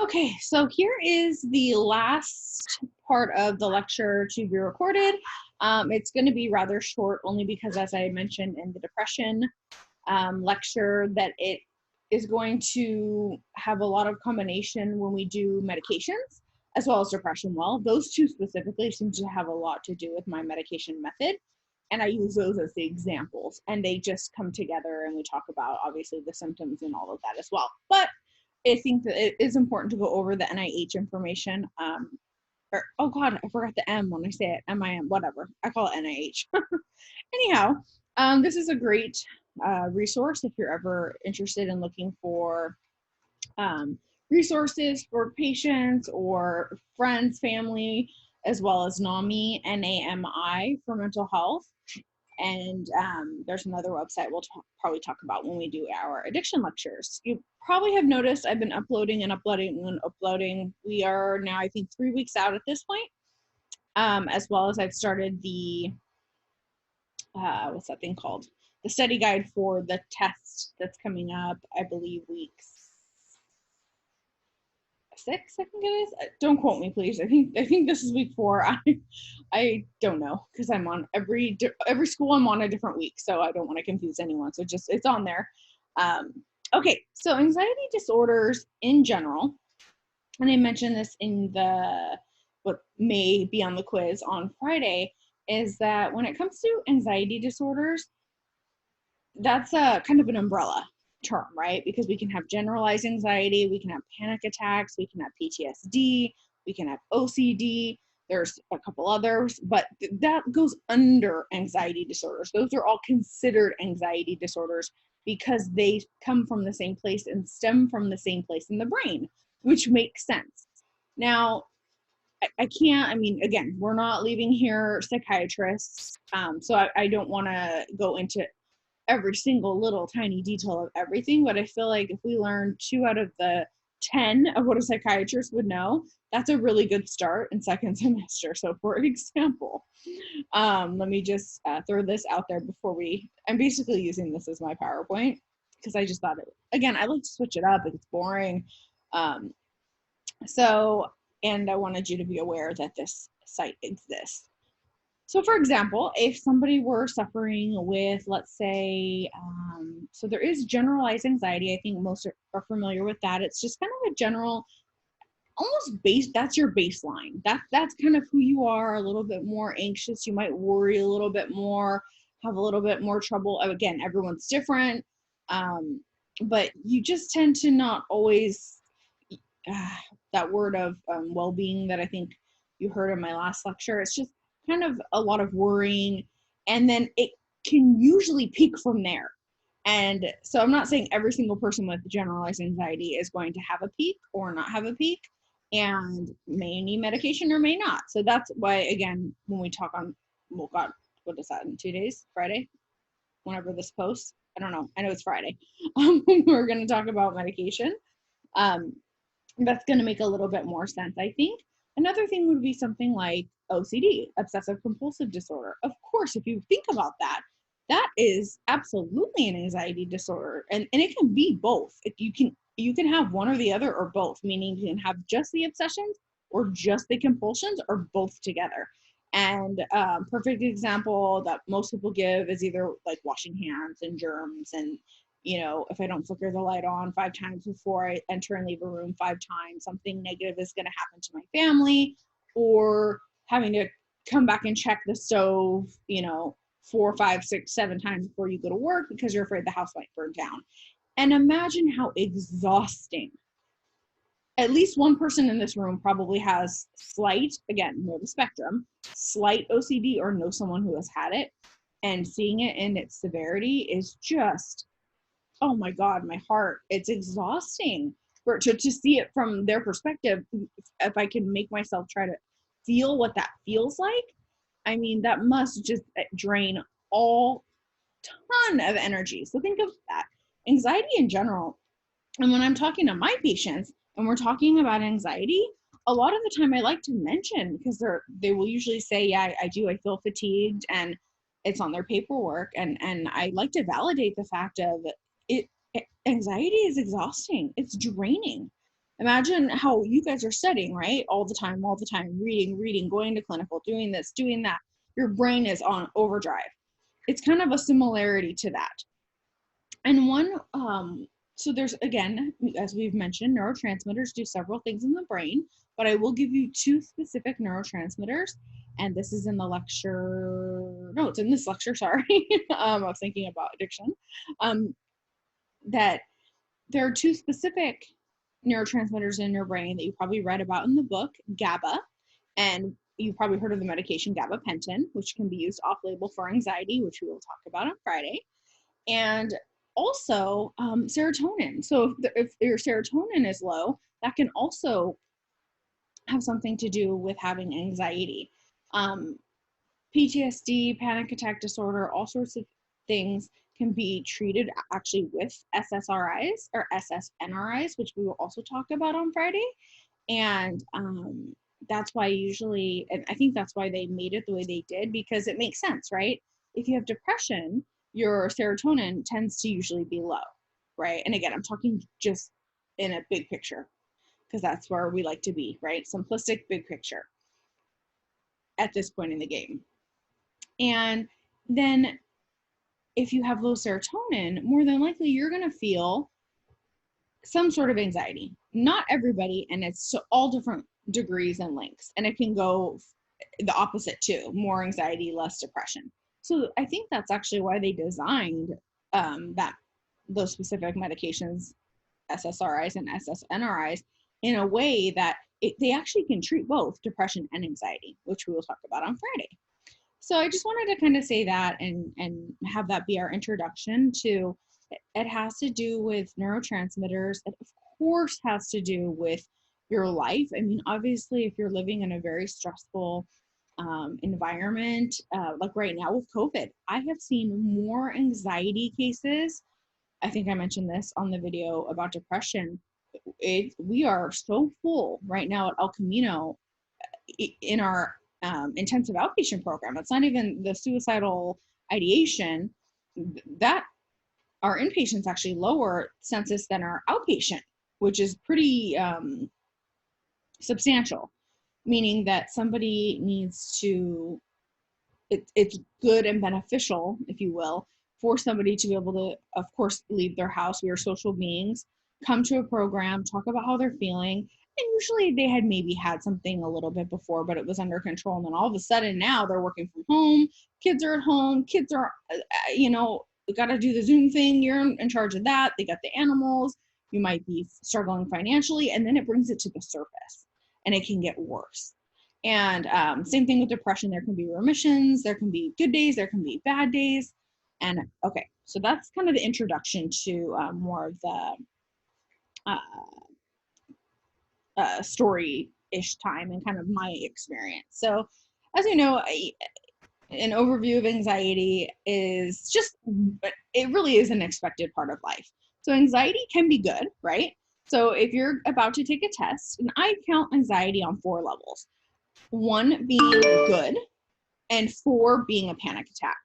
Okay, so here is the last part of the lecture to be recorded. It's going to be rather short only because, as I mentioned in the depression lecture, that it is going to have a lot of combination when we do medications as well as depression. Well, those two specifically seem to have a lot to do with my medication method. And I use those as the examples, and they just come together and we talk about obviously the symptoms and all of that as well. But I think that it is important to go over the NIH information. Oh God, I forgot the M when I say it. MIM, whatever. I call it NIH. Anyhow, this is a great resource if you're ever interested in looking for resources for patients or friends, family, as well as NAMI, NAMI for mental health. And there's another website we'll probably talk about when we do our addiction lectures. You probably have noticed I've been uploading and uploading and uploading. We are now, I think, 3 weeks out at this point, as well as I've started the, what's that thing called? The study guide for the test that's coming up, I believe, weeks 6, I think it is. Don't quote me, please. I think this is week 4. I don't know because I'm on every school. I'm on a different week, so I don't want to confuse anyone. So just it's on there. Okay, so anxiety disorders in general, and I mentioned this in the what may be on the quiz on Friday, is that when it comes to anxiety disorders, that's a kind of an umbrella term, right? Because we can have generalized anxiety, we can have panic attacks, we can have PTSD, we can have OCD. There's a couple others, but that goes under anxiety disorders. Those are all considered anxiety disorders because they come from the same place and stem from the same place in the brain, which makes sense. Now, I can't, I mean, again, we're not leaving here psychiatrists, so I don't want to go into every single little tiny detail of everything, but I feel like if we learn 2 out of the 10 of what a psychiatrist would know, that's a really good start in second semester. So for example, let me just throw this out there before I'm basically using this as my PowerPoint because I just thought again, I like to switch it up if it's boring. And I wanted you to be aware that this site exists. So for example, if somebody were suffering with, let's say, so there is generalized anxiety. I think most are familiar with that. It's just kind of a general, almost that's your baseline. That's kind of who you are, a little bit more anxious. You might worry a little bit more, have a little bit more trouble. Again, everyone's different, but you just tend to not always, that word of well-being that I think you heard in my last lecture. It's just kind of a lot of worrying, and then it can usually peak from there. And so I'm not saying every single person with generalized anxiety is going to have a peak or not have a peak and may need medication or may not. So that's why, again, when we talk on, well, God, what is that, in 2 days, Friday, whenever this posts, I don't know, I know it's Friday, we're going to talk about medication. That's going to make a little bit more sense, I think. Another thing would be something like OCD, obsessive compulsive disorder. Of course, if you think about that, that is absolutely an anxiety disorder, and it can be both. If you can have one or the other or both, meaning you can have just the obsessions or just the compulsions or both together. And perfect example that most people give is either like washing hands and germs, and if I don't flicker the light on 5 times before I enter and leave a room 5 times, something negative is going to happen to my family, or having to come back and check the stove, 4, 5, 6, 7 times before you go to work because you're afraid the house might burn down. And imagine how exhausting. At least one person in this room probably has slight, again, more the spectrum, slight OCD or know someone who has had it. And seeing it in its severity is just, oh my God, my heart, it's exhausting to see it from their perspective. If I can make myself try to feel what that feels like, I mean, that must just drain all ton of energy. So think of that. Anxiety in general. And when I'm talking to my patients and we're talking about anxiety, a lot of the time I like to mention, because they will usually say, yeah, I do, I feel fatigued, and it's on their paperwork. And I like to validate the fact of it. Anxiety is exhausting. It's draining. Imagine how you guys are studying, right? All the time, reading, going to clinical, doing this, doing that. Your brain is on overdrive. It's kind of a similarity to that. And so there's, again, as we've mentioned, neurotransmitters do several things in the brain, but I will give you two specific neurotransmitters. And this is in the lecture, no, it's in this lecture, sorry. I was thinking about addiction. That there are two specific neurotransmitters in your brain that you probably read about in the book, GABA, and you've probably heard of the medication gabapentin, which can be used off-label for anxiety, which we will talk about on Friday, and also serotonin. So if your serotonin is low, that can also have something to do with having anxiety. PTSD, panic attack disorder, all sorts of things can be treated actually with SSRIs or SSNRIs, which we will also talk about on Friday. And that's why usually, and I think that's why they made it the way they did, because it makes sense, right? If you have depression, your serotonin tends to usually be low, right? And again, I'm talking just in a big picture, because that's where we like to be, right? Simplistic, big picture at this point in the game. And then if you have low serotonin, more than likely you're going to feel some sort of anxiety. Not everybody, and it's all different degrees and lengths. And it can go the opposite too, more anxiety, less depression. So I think that's actually why they designed those specific medications, SSRIs and SSNRIs, in a way that they actually can treat both depression and anxiety, which we will talk about on Friday. So I just wanted to kind of say that and have that be our introduction to, it has to do with neurotransmitters. It of course has to do with your life. I mean, obviously, if you're living in a very stressful environment, like right now with COVID, I have seen more anxiety cases. I think I mentioned this on the video about depression. We are so full right now at El Camino in our intensive outpatient program. It's not even the suicidal ideation. That our inpatients actually lower census than our outpatient, which is pretty substantial, meaning that somebody needs to, it's good and beneficial, if you will, for somebody to be able to, of course, leave their house. We are social beings, come to a program, talk about how they're feeling. And usually they had maybe had something a little bit before, but it was under control. And then all of a sudden now they're working from home, kids are at home, kids are, got to do the Zoom thing. You're in charge of that. They got the animals. You might be struggling financially. And then it brings it to the surface and it can get worse. And same thing with depression. There can be remissions. There can be good days. There can be bad days. And okay, so that's kind of the introduction to more of the story-ish time and kind of my experience. So as you know, an overview of anxiety is just, it really is an expected part of life. So anxiety can be good, right? So if you're about to take a test, and I count anxiety on 4 levels. 1 being good, and 4 being a panic attack.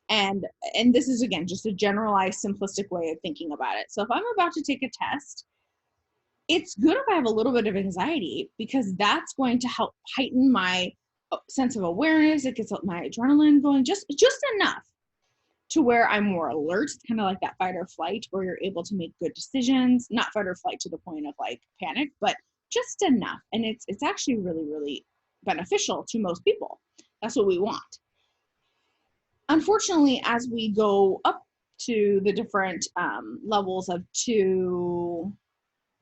And this is, again, just a generalized, simplistic way of thinking about it. So if I'm about to take a test, it's good if I have a little bit of anxiety, because that's going to help heighten my sense of awareness. It gets my adrenaline going just enough to where I'm more alert. It's kind of like that fight or flight, where you're able to make good decisions, not fight or flight to the point of like panic, but just enough. And it's actually really, really beneficial to most people. That's what we want. Unfortunately, as we go up to the different levels of 2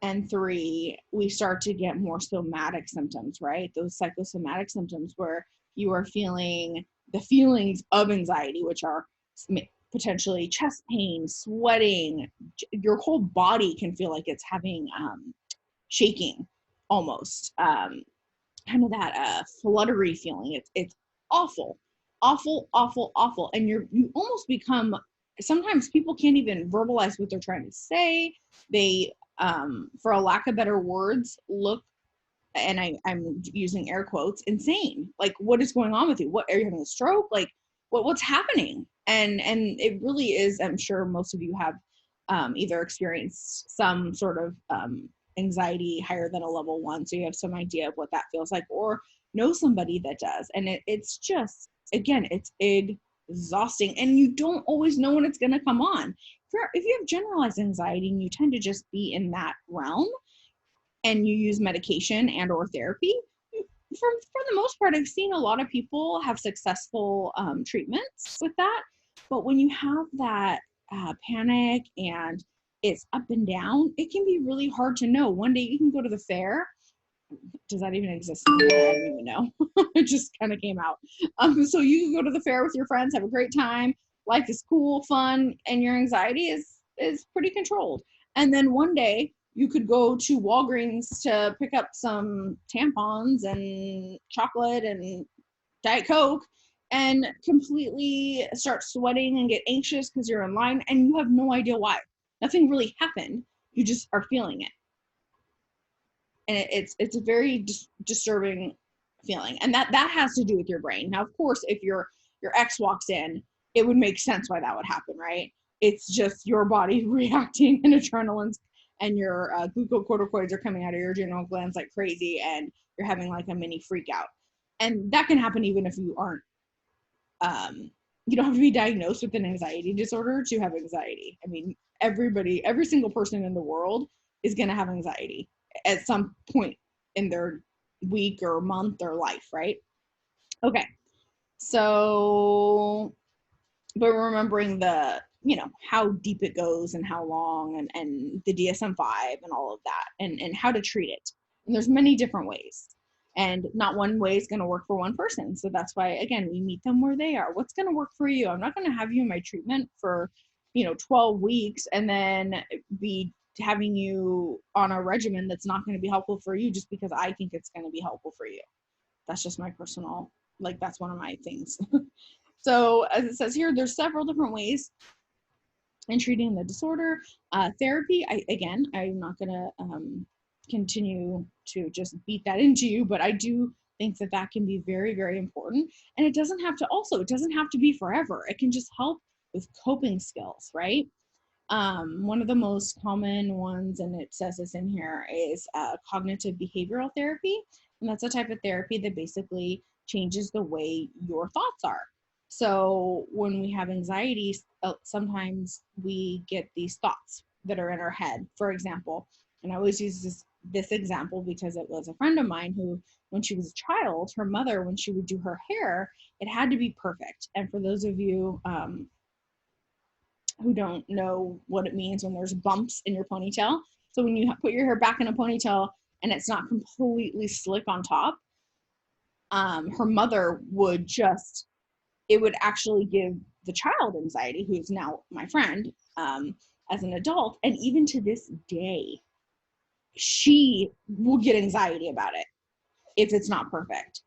and 3, we start to get more somatic symptoms, right? Those psychosomatic symptoms where you are feeling the feelings of anxiety, which are potentially chest pain, sweating. Your whole body can feel like it's having shaking almost, kind of that fluttery feeling. It's awful, and you almost become, sometimes people can't even verbalize what they're trying to say. They for a lack of better words, look, and I'm using air quotes, insane. Like, what is going on with you? What, are you having a stroke? Like, what's happening? And it really is, I'm sure most of you have either experienced some sort of anxiety higher than a level 1, so you have some idea of what that feels like, or know somebody that does. And it's just, again, it's exhausting, and you don't always know when it's going to come on. If you have generalized anxiety and you tend to just be in that realm, and you use medication and or therapy, for the most part, I've seen a lot of people have successful treatments with that. But when you have that panic and it's up and down, it can be really hard to know. One day you can go to the fair. Does that even exist? I don't even know. It just kind of came out. So you can go to the fair with your friends, have a great time. Life is cool, fun, and your anxiety is pretty controlled. And then one day you could go to Walgreens to pick up some tampons and chocolate and Diet Coke and completely start sweating and get anxious because you're in line and you have no idea why. Nothing really happened. You just are feeling it. And it's a very disturbing feeling. And that has to do with your brain. Now, of course, if your ex walks in, it would make sense why that would happen, right? It's just your body reacting, and adrenaline's and your glucocorticoids are coming out of your adrenal glands like crazy, and you're having like a mini freak out. And that can happen even if you aren't, you don't have to be diagnosed with an anxiety disorder to have anxiety. I mean, every single person in the world is going to have anxiety at some point in their week or month or life, right? Okay. So, but remembering the, how deep it goes and how long, and the DSM-5 and all of that, and how to treat it. And there's many different ways, and not one way is going to work for one person. So that's why, again, we meet them where they are. What's going to work for you? I'm not going to have you in my treatment for, 12 weeks and then be having you on a regimen that's not going to be helpful for you just because I think it's going to be helpful for you. That's just my personal, that's one of my things. So as it says here, there's several different ways in treating the disorder. Therapy, I'm not going to continue to just beat that into you, but I do think that can be very, very important. And it doesn't have to be forever. It can just help with coping skills, right? One of the most common ones, and it says this in here, is cognitive behavioral therapy. And that's a type of therapy that basically changes the way your thoughts are. So when we have anxiety, sometimes we get these thoughts that are in our head. For example, and I always use this example because it was a friend of mine who, when she was a child, her mother, when she would do her hair, it had to be perfect. And for those of you who don't know what it means when there's bumps in your ponytail, so when you put your hair back in a ponytail and it's not completely slick on top, her mother would it would actually give the child anxiety, who's now my friend, as an adult. And even to this day, she will get anxiety about it if it's not perfect.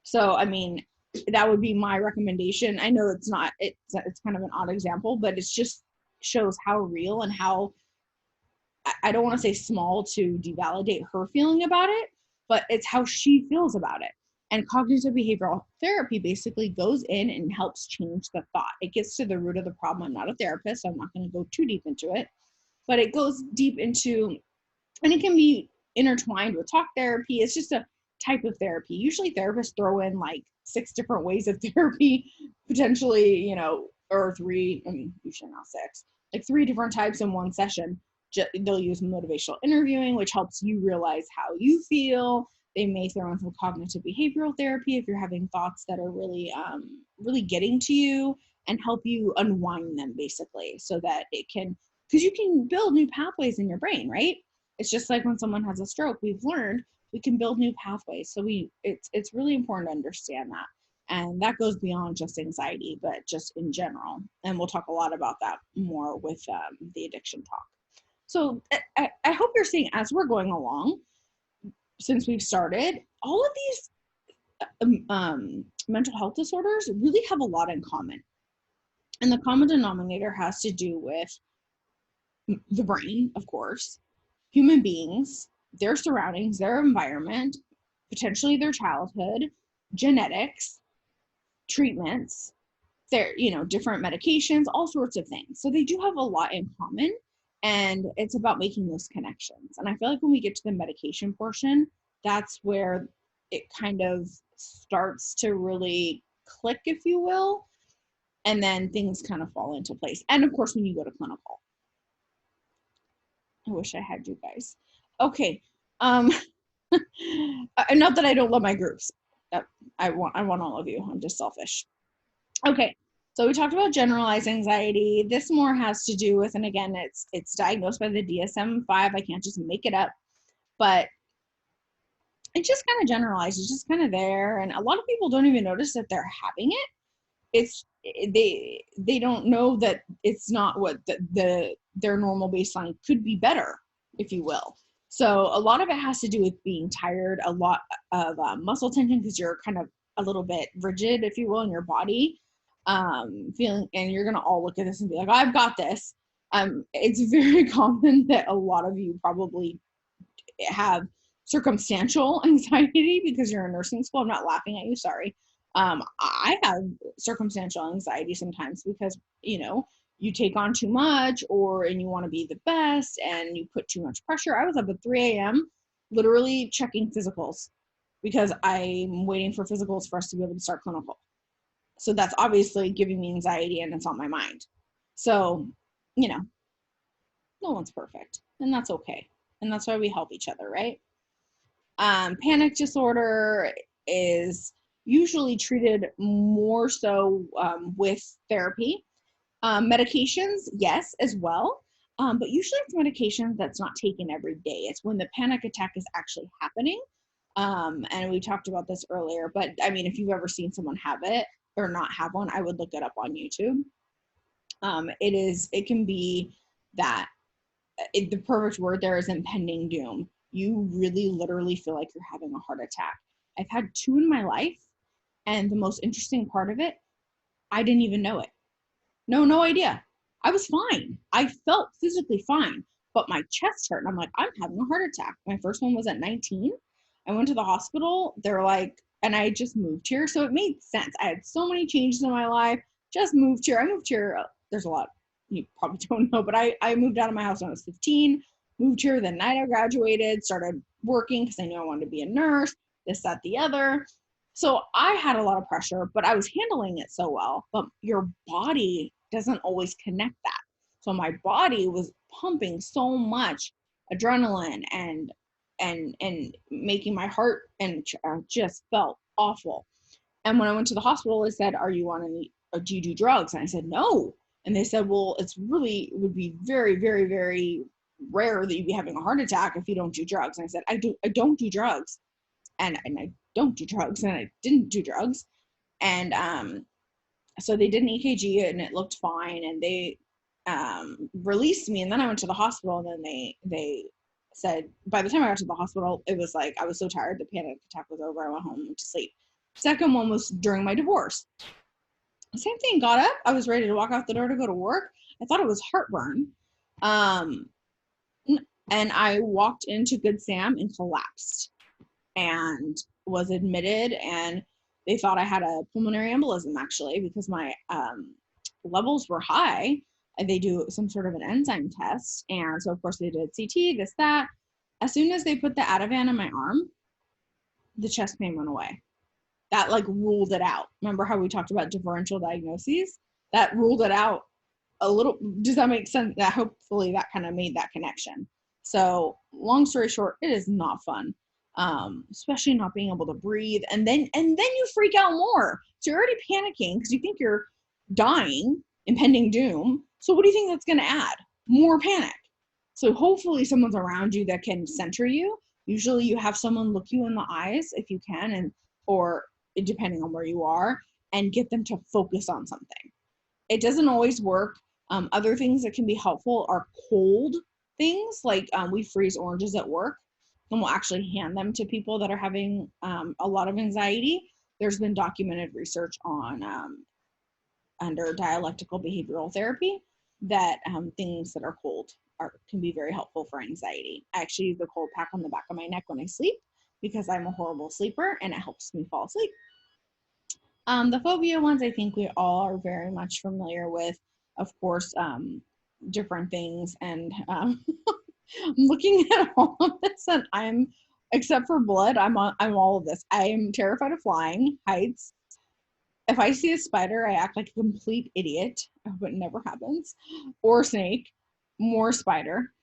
So, I mean, that would be my recommendation. I know it's kind of an odd example, but it's just shows how real and how, I don't want to say small to devalidate her feeling about it, but it's how she feels about it. And cognitive behavioral therapy basically goes in and helps change the thought. It gets to the root of the problem. I'm not a therapist, so I'm not going to go too deep into it, but it goes deep into, and it can be intertwined with talk therapy. It's just a type of therapy. Usually therapists throw in like 6 different ways of therapy, potentially, or 3, usually not 6, like 3 different types in one session. They'll use motivational interviewing, which helps you realize how you feel. They may throw in some cognitive behavioral therapy if you're having thoughts that are really, really getting to you, and help you unwind them basically, so that because you can build new pathways in your brain, right? It's just like when someone has a stroke, we've learned we can build new pathways. So it's really important to understand that. And that goes beyond just anxiety, but just in general. And we'll talk a lot about that more with the addiction talk. So I hope you're seeing, as we're going along, since we've started, all of these mental health disorders really have a lot in common. And the common denominator has to do with the brain, of course, human beings, their surroundings, their environment, potentially their childhood, genetics, treatments, their, different medications, all sorts of things. So they do have a lot in common. And it's about making those connections. And I feel like when we get to the medication portion, that's where it kind of starts to really click, if you will. And then things kind of fall into place. And of course, when you go to clinical. I wish I had you guys. Okay. Not that I don't love my groups. I want all of you. I'm just selfish. Okay. So we talked about generalized anxiety. This more has to do with, and again, it's diagnosed by the DSM-5. I can't just make it up, but it's just kind of generalized. It's just kind of there, and a lot of people don't even notice that they're having it. It's they don't know that it's not what their normal baseline could be better, if you will. So a lot of it has to do with being tired, a lot of muscle tension because you're kind of a little bit rigid, if you will, in your body. Feeling, and you're gonna all look at this and be like, I've got this. It's very common that a lot of you probably have circumstantial anxiety because you're in nursing school. I'm not laughing at you, sorry. I have circumstantial anxiety sometimes because, you know, you take on too much and you want to be the best and you put too much pressure. I was up at 3 a.m. literally checking physicals because I'm waiting for physicals for us to be able to start clinical. So that's obviously giving me anxiety and it's on my mind. So, you know, no one's perfect and that's okay. And that's why we help each other, right? Panic disorder is usually treated more so with therapy. Medications, yes, as well. But usually it's medication that's not taken every day. It's when the panic attack is actually happening. And we talked about this earlier, but I mean, if you've ever seen someone have it or not have one, I would look it up on YouTube. It can be that the perfect word there is impending doom. You really literally feel like you're having a heart attack. I've had 2 in my life, and the most interesting part of it, I didn't even know it. No idea. I was fine. I felt physically fine, but my chest hurt, and I'm like, I'm having a heart attack. My first one was at 19. I went to the hospital. They're like, and I just moved here, so it made sense. I had so many changes in my life. Just moved here. I moved here. There's a lot you probably don't know, but I moved out of my house when I was 15, moved here the night I graduated, started working because I knew I wanted to be a nurse, this, that, the other. So I had a lot of pressure, but I was handling it so well. But your body doesn't always connect that. So my body was pumping so much adrenaline and making my heart and just felt awful. And when I went to the hospital, they said, "Are you on any? Do you do drugs?" And I said, "No." And they said, "Well, it would be very, very, very rare that you'd be having a heart attack if you don't do drugs." And I said, I don't do drugs. And I don't do drugs, and I didn't do drugs. And so they did an EKG and it looked fine, and they released me. And then I went to the hospital, and then they said, by the time I got to the hospital, it was like I was so tired, the panic attack was over. I went home, went to sleep. Second one was during my divorce. Same thing, got up. I was ready to walk out the door to go to work. I thought it was heartburn. And I walked into Good Sam and collapsed and was admitted. And they thought I had a pulmonary embolism, actually, because my levels were high. And they do some sort of an enzyme test. And so, of course, they did CT, this, that. As soon as they put the Ativan in my arm, the chest pain went away. That like ruled it out. Remember how we talked about differential diagnoses? That ruled it out a little. Does that make sense? That hopefully that kind of made that connection. So long story short, it is not fun, especially not being able to breathe. And then you freak out more. So you're already panicking because you think you're dying, impending doom. So what do you think that's going to add? More panic. So hopefully someone's around you that can center you. Usually you have someone look you in the eyes if you can, and or depending on where you are, and get them to focus on something. It doesn't always work. Other things that can be helpful are cold things, like we freeze oranges at work, and we'll actually hand them to people that are having a lot of anxiety. There's been documented research on under dialectical behavioral therapy that things that are cold can be very helpful for anxiety. I actually use the cold pack on the back of my neck when I sleep because I'm a horrible sleeper, and it helps me fall asleep. The phobia ones, I think we all are very much familiar with. Of course, different things. And I'm looking at all of this, and except for blood, I'm all of this. I am terrified of flying, heights. If I see a spider, I act like a complete idiot. I hope it never happens. Or snake, more spider.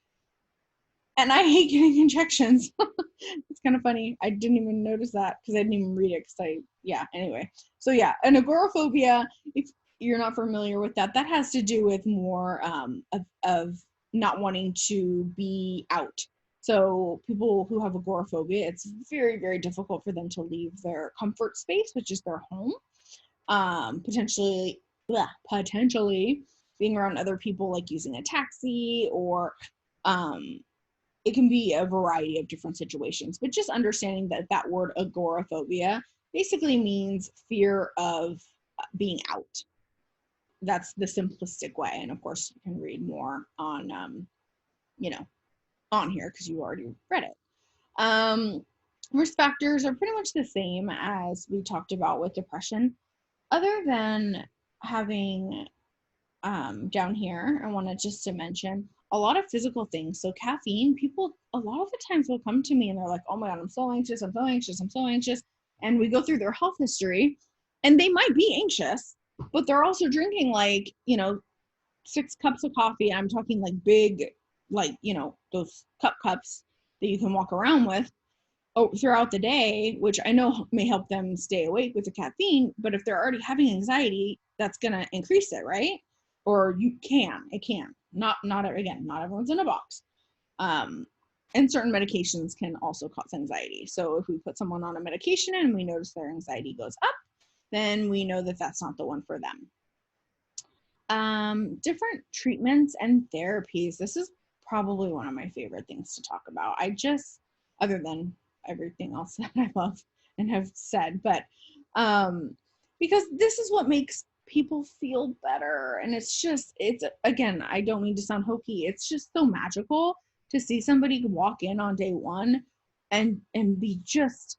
And I hate getting injections. It's kind of funny. I didn't even notice that because I didn't even read it anyway. So yeah, an agoraphobia, if you're not familiar with that, that has to do with more of not wanting to be out. So people who have agoraphobia, it's very, very difficult for them to leave their comfort space, which is their home. Potentially being around other people, like using a taxi, or it can be a variety of different situations, but just understanding that that word agoraphobia basically means fear of being out. That's the simplistic way. And of course you can read more on, on here because you already read it. Risk factors are pretty much the same as we talked about with depression, other than having down here, I wanted just to mention a lot of physical things. So caffeine, people a lot of the times will come to me and they're like, oh my God, I'm so anxious, I'm so anxious, I'm so anxious. And we go through their health history, and they might be anxious, but they're also drinking 6 cups of coffee. I'm talking like big, those cups that you can walk around with throughout the day, which I know may help them stay awake with the caffeine. But if they're already having anxiety, that's going to increase it, right? Or it can. Not everyone's in a box. And certain medications can also cause anxiety. So if we put someone on a medication and we notice their anxiety goes up, then we know that that's not the one for them. Different treatments and therapies. This is probably one of my favorite things to talk about. Other than everything else that I love and have said, but because this is what makes people feel better. And it's again, I don't mean to sound hokey, it's just so magical to see somebody walk in on day one and be just,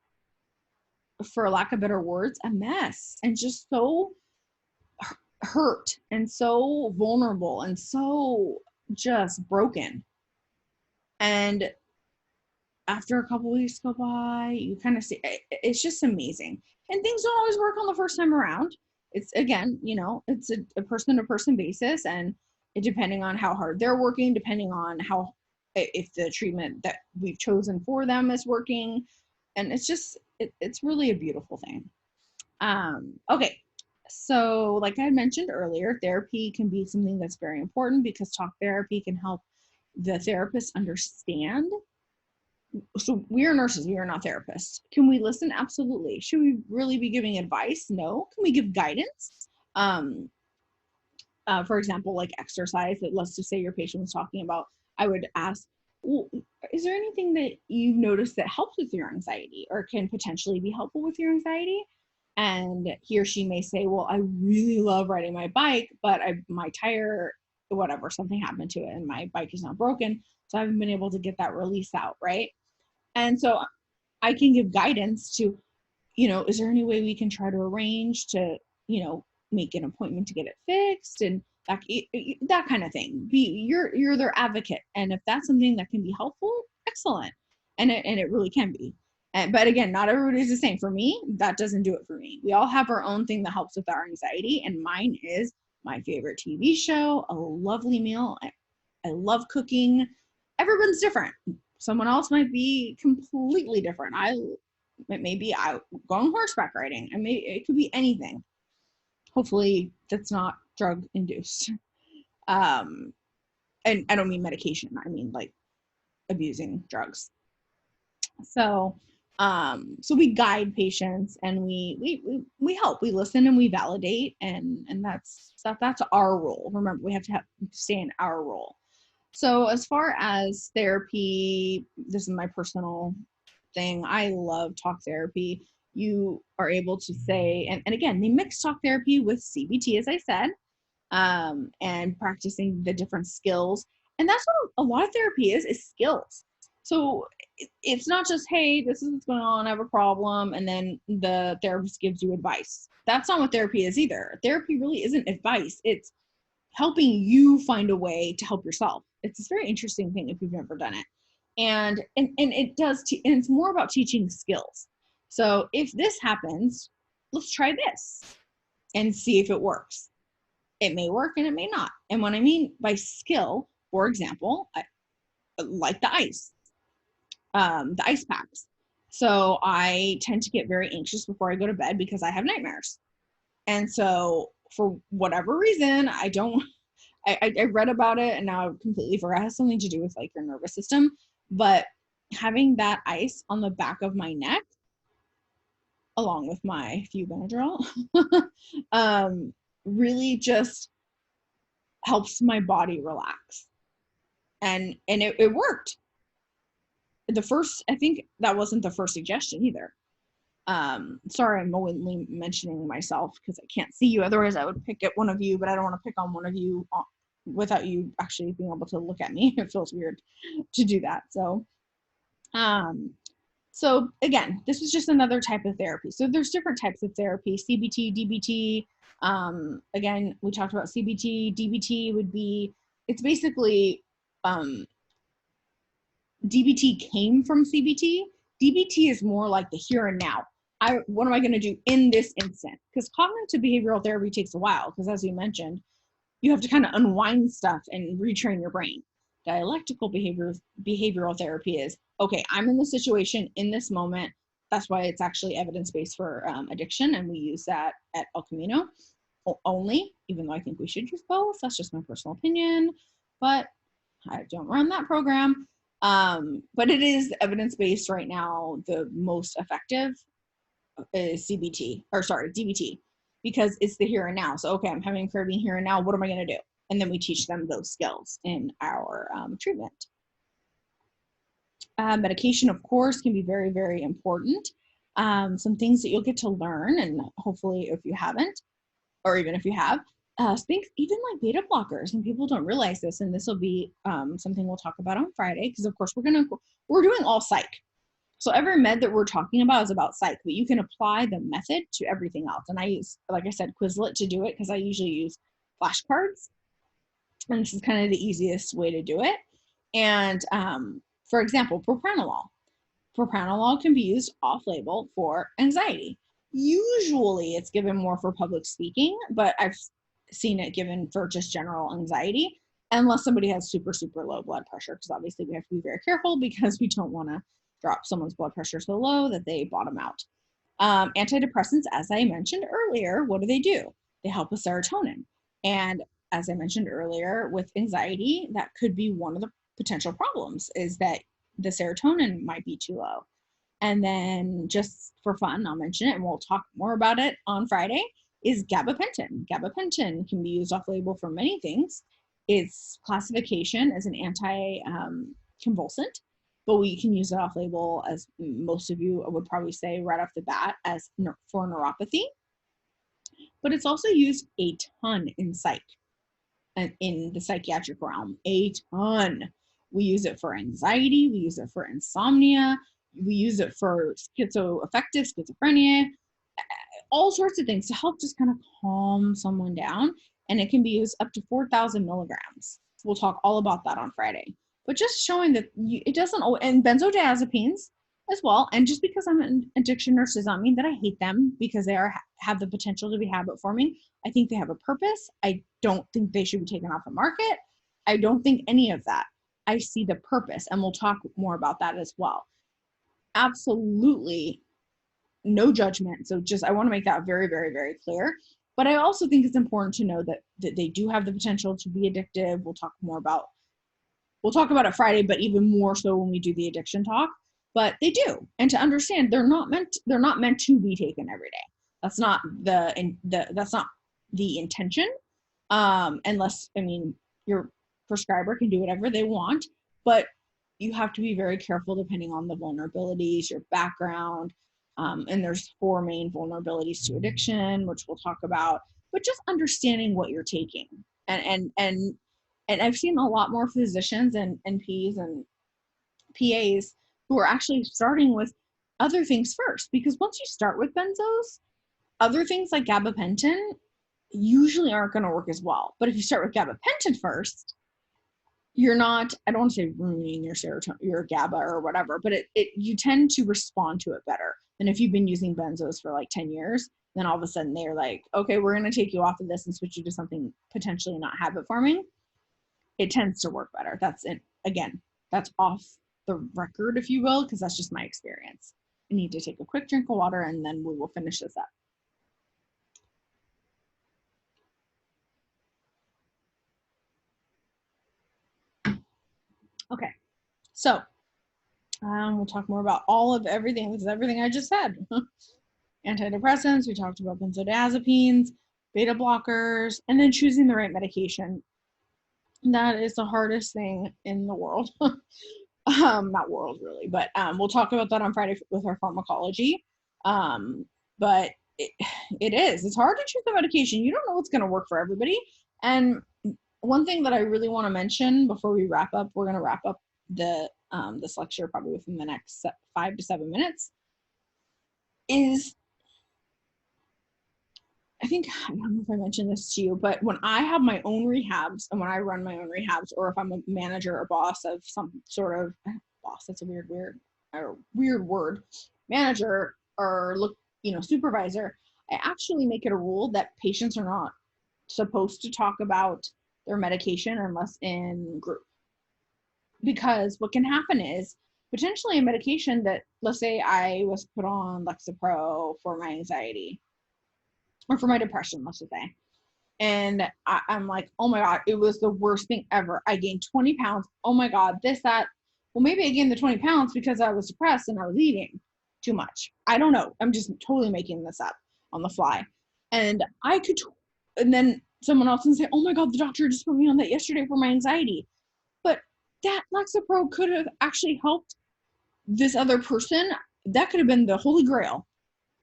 for lack of better words, a mess, and just so hurt and so vulnerable and so just broken. And after a couple weeks go by, you kind of see it's just amazing. And things don't always work on the first time around. It's, again, it's a person-to-person basis, and depending on how hard they're working, depending on if the treatment that we've chosen for them is working. And it's just, it's really a beautiful thing. Okay. So like I mentioned earlier, therapy can be something that's very important because talk therapy can help the therapist understand. So we are nurses, we are not therapists. Can we listen? Absolutely. Should we really be giving advice? No. Can we give guidance? For example, like exercise, that let's just say your patient was talking about, I would ask, well, is there anything that you've noticed that helps with your anxiety or can potentially be helpful with your anxiety? And he or she may say, well, I really love riding my bike, but my tire, whatever, something happened to it and my bike is not broken. So I haven't been able to get that release out, right? And so I can give guidance to, is there any way we can try to arrange to, make an appointment to get it fixed, and that kind of thing. You're their advocate. And if that's something that can be helpful, excellent. And it really can be. But again, not everybody's the same. For me, that doesn't do it for me. We all have our own thing that helps with our anxiety. And mine is my favorite TV show, a lovely meal. I love cooking. Everyone's different. Someone else might be completely different. It may be going horseback riding. It could be anything. Hopefully that's not drug induced. And I don't mean medication. I mean like abusing drugs. So we guide patients, and we help, we listen, and we validate, and that's our role. Remember, we have to stay in our role. So as far as therapy, this is my personal thing. I love talk therapy. You are able to say, and again, they mix talk therapy with CBT, as I said, and practicing the different skills. And that's what a lot of therapy is skills. So it's not just, hey, this is what's going on, I have a problem, and then the therapist gives you advice. That's not what therapy is either. Therapy really isn't advice. It's helping you find a way to help yourself. It's a very interesting thing if you've never done it. And it does, and it's more about teaching skills. So if this happens, let's try this and see if it works. It may work and it may not. And what I mean by skill, for example, like the ice packs. So I tend to get very anxious before I go to bed because I have nightmares. And so for whatever reason, I read about it and now I completely forgot. It has something to do with like your nervous system. But having that ice on the back of my neck, along with my few Benadryl, really just helps my body relax. And it worked. I think that wasn't the first suggestion either. Sorry, I'm only mentioning myself because I can't see you. Otherwise, I would pick at one of you, but I don't want to pick on one of you without you actually being able to look at me. It feels weird to do that. So again, this is just another type of therapy. So there's different types of therapy: CBT, DBT. Again, we talked about CBT. DBT would be, it's basically, DBT came from CBT. DBT is more like the here and now. What am I going to do in this instant? Because cognitive behavioral therapy takes a while, because as you mentioned, you have to kind of unwind stuff and retrain your brain. Dialectical behavioral therapy is, okay, I'm in this situation in this moment. That's why it's actually evidence-based for addiction, and we use that at El Camino only, even though I think we should use both. That's just my personal opinion, but I don't run that program. But it is evidence-based right now. The most effective is DBT, because it's the here and now. So, okay, I'm having a craving here and now. What am I going to do? And then we teach them those skills in our treatment. Medication, of course, can be very, very important. Some things that you'll get to learn, and hopefully if you haven't, or even if you have, things even like beta blockers, and people don't realize this, and this will be something we'll talk about on Friday, because of course we're doing all psych. So every med that we're talking about is about psych, but you can apply the method to everything else. And I use, like I said, Quizlet to do it, because I usually use flashcards, and this is kind of the easiest way to do it. And for example, propranolol. Propranolol can be used off-label for anxiety. Usually it's given more for public speaking, but I've seen it given for just general anxiety, unless somebody has super, super low blood pressure, because obviously we have to be very careful, because we don't want to drop someone's blood pressure so low that they bottom out. Antidepressants, as I mentioned earlier, what do? They help with serotonin. And as I mentioned earlier, with anxiety, that could be one of the potential problems, is that the serotonin might be too low. And then just for fun, I'll mention it, and we'll talk more about it on Friday, is gabapentin. Gabapentin can be used off-label for many things. Its classification as an anti-convulsant, but we can use it off-label, as most of you would probably say right off the bat, as for neuropathy. But it's also used a ton in psych, and in the psychiatric realm, a ton. We use it for anxiety, we use it for insomnia, we use it for schizoaffective schizophrenia, all sorts of things to help just kind of calm someone down. And it can be used up to 4,000 milligrams. We'll talk all about that on Friday. But just showing that it doesn't, and benzodiazepines as well. And just because I'm an addiction nurse does not mean that I hate them, because they have the potential to be habit forming. I think they have a purpose. I don't think they should be taken off the market. I don't think any of that. I see the purpose, and we'll talk more about that as well. Absolutely no judgment. So just, I want to make that very, very, very clear. But I also think it's important to know that they do have the potential to be addictive. We'll talk about it Friday, but even more so when we do the addiction talk. But they do, and to understand they're not meant to be taken every day. That's not the intention. Unless, I mean, your prescriber can do whatever they want, but you have to be very careful depending on the vulnerabilities, your background. And there's 4 main vulnerabilities to addiction, which we'll talk about, but just understanding what you're taking. And I've seen a lot more physicians and NPs and PAs who are actually starting with other things first, because once you start with benzos, other things like gabapentin usually aren't going to work as well. But if you start with gabapentin first, you're not, I don't want to say ruining your serotonin, your GABA or whatever, but you tend to respond to it better than if you've been using benzos for like 10 years. Then all of a sudden they're like, okay, we're going to take you off of this and switch you to something potentially not habit forming. It tends to work better. That's it. Again, that's off the record, if you will, because that's just my experience. I need to take a quick drink of water and then we will finish this up. Okay, so we'll talk more about all of everything. This is everything I just said. Antidepressants, we talked about benzodiazepines, beta blockers, and then choosing the right medication. That is the hardest thing in the world. Not world really, but we'll talk about that on Friday with our pharmacology. But it's hard to choose the medication. You don't know what's going to work for everybody. And one thing that I really want to mention before we wrap up, we're going to wrap up this lecture probably within the next 5 to 7 minutes, is I think, I don't know if I mentioned this to you, but when I have my own rehabs and when I run my own rehabs, or if I'm a manager or boss of some sort of boss, that's a weird word, manager or supervisor, I actually make it a rule that patients are not supposed to talk about their medication unless in group. Because what can happen is potentially a medication that, let's say I was put on Lexapro for my anxiety or for my depression, let's just say. And I'm like, oh my God, it was the worst thing ever. I gained 20 pounds. Oh my God, this, that. Well, maybe I gained the 20 pounds because I was depressed and I was eating too much. I don't know. I'm just totally making this up on the fly. And and then someone else can say, oh my God, the doctor just put me on that yesterday for my anxiety. But that Lexapro could have actually helped this other person. That could have been the holy grail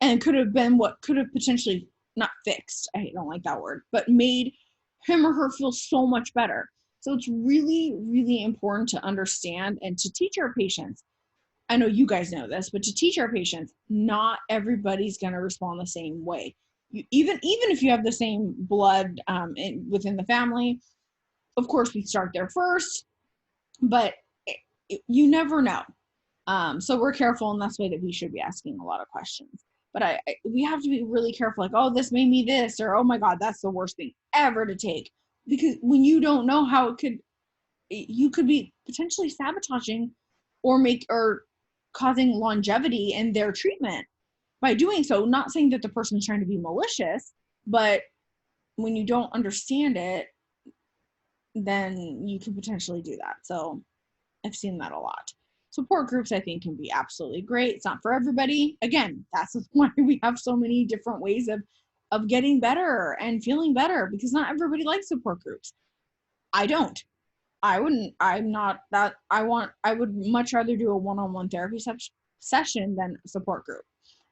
and could have been what could have potentially not fixed, I don't like that word, but made him or her feel so much better. So it's really, really important to understand and to teach our patients. I know you guys know this, but to teach our patients, not everybody's going to respond the same way. Even if you have the same blood within the family, of course we start there first, but you never know. So we're careful, and that's why that we should be asking a lot of questions. But we have to be really careful, like, oh, this made me this, or oh my God, that's the worst thing ever to take. Because when you don't know how you could be potentially sabotaging or causing longevity in their treatment by doing so. Not saying that the person is trying to be malicious, but when you don't understand it, then you can potentially do that. So I've seen that a lot. Support groups, I think, can be absolutely great. It's not for everybody. Again, that's why we have so many different ways of getting better and feeling better, because not everybody likes support groups. I don't. I wouldn't. I'm not that. I would much rather do a one-on-one therapy session than a support group.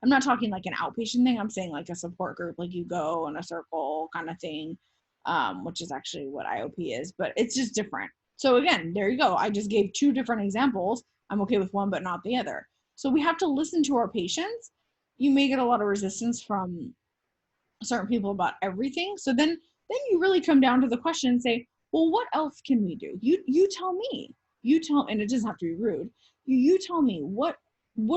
I'm not talking like an outpatient thing. I'm saying like a support group, like you go in a circle kind of thing, which is actually what IOP is, but it's just different. So again, there you go. I just gave 2 different examples. I'm okay with one, but not the other. So we have to listen to our patients. You may get a lot of resistance from certain people about everything. So then you really come down to the question and say, well, what else can we do? You tell me. And it doesn't have to be rude. You tell me what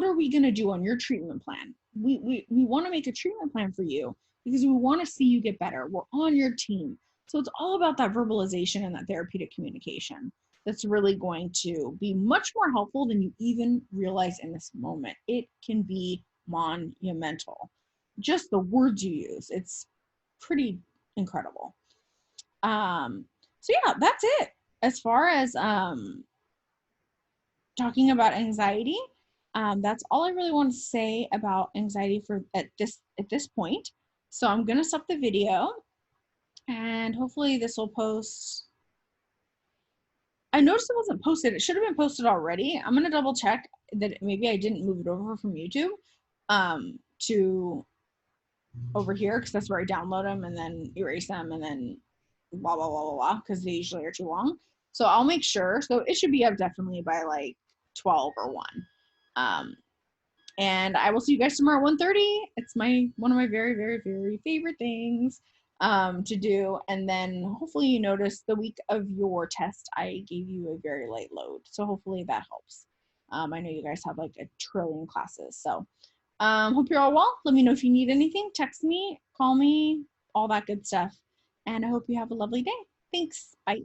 are we going to do on your treatment plan? We want to make a treatment plan for you because we want to see you get better. We're on your team. So it's all about that verbalization and that therapeutic communication that's really going to be much more helpful than you even realize in this moment. It can be monumental. Just the words you use, it's pretty incredible. So yeah, that's it. As far as talking about anxiety, that's all I really want to say about anxiety at this point. So I'm gonna stop the video, and hopefully this will post. I noticed it wasn't posted. It should have been posted already. I'm gonna double check that maybe I didn't move it over from YouTube to over here, because that's where I download them and then erase them and then blah blah blah blah blah, because they usually are too long. So I'll make sure. So it should be up definitely by like 12 or 1. And I will see you guys tomorrow at 1:30. It's one of my very, very, very favorite things. to do. And then hopefully you notice the week of your test, I gave you a very light load. So hopefully that helps. I know you guys have like a trillion classes. So hope you're all well. Let me know if you need anything. Text me, call me, all that good stuff. And I hope you have a lovely day. Thanks. Bye.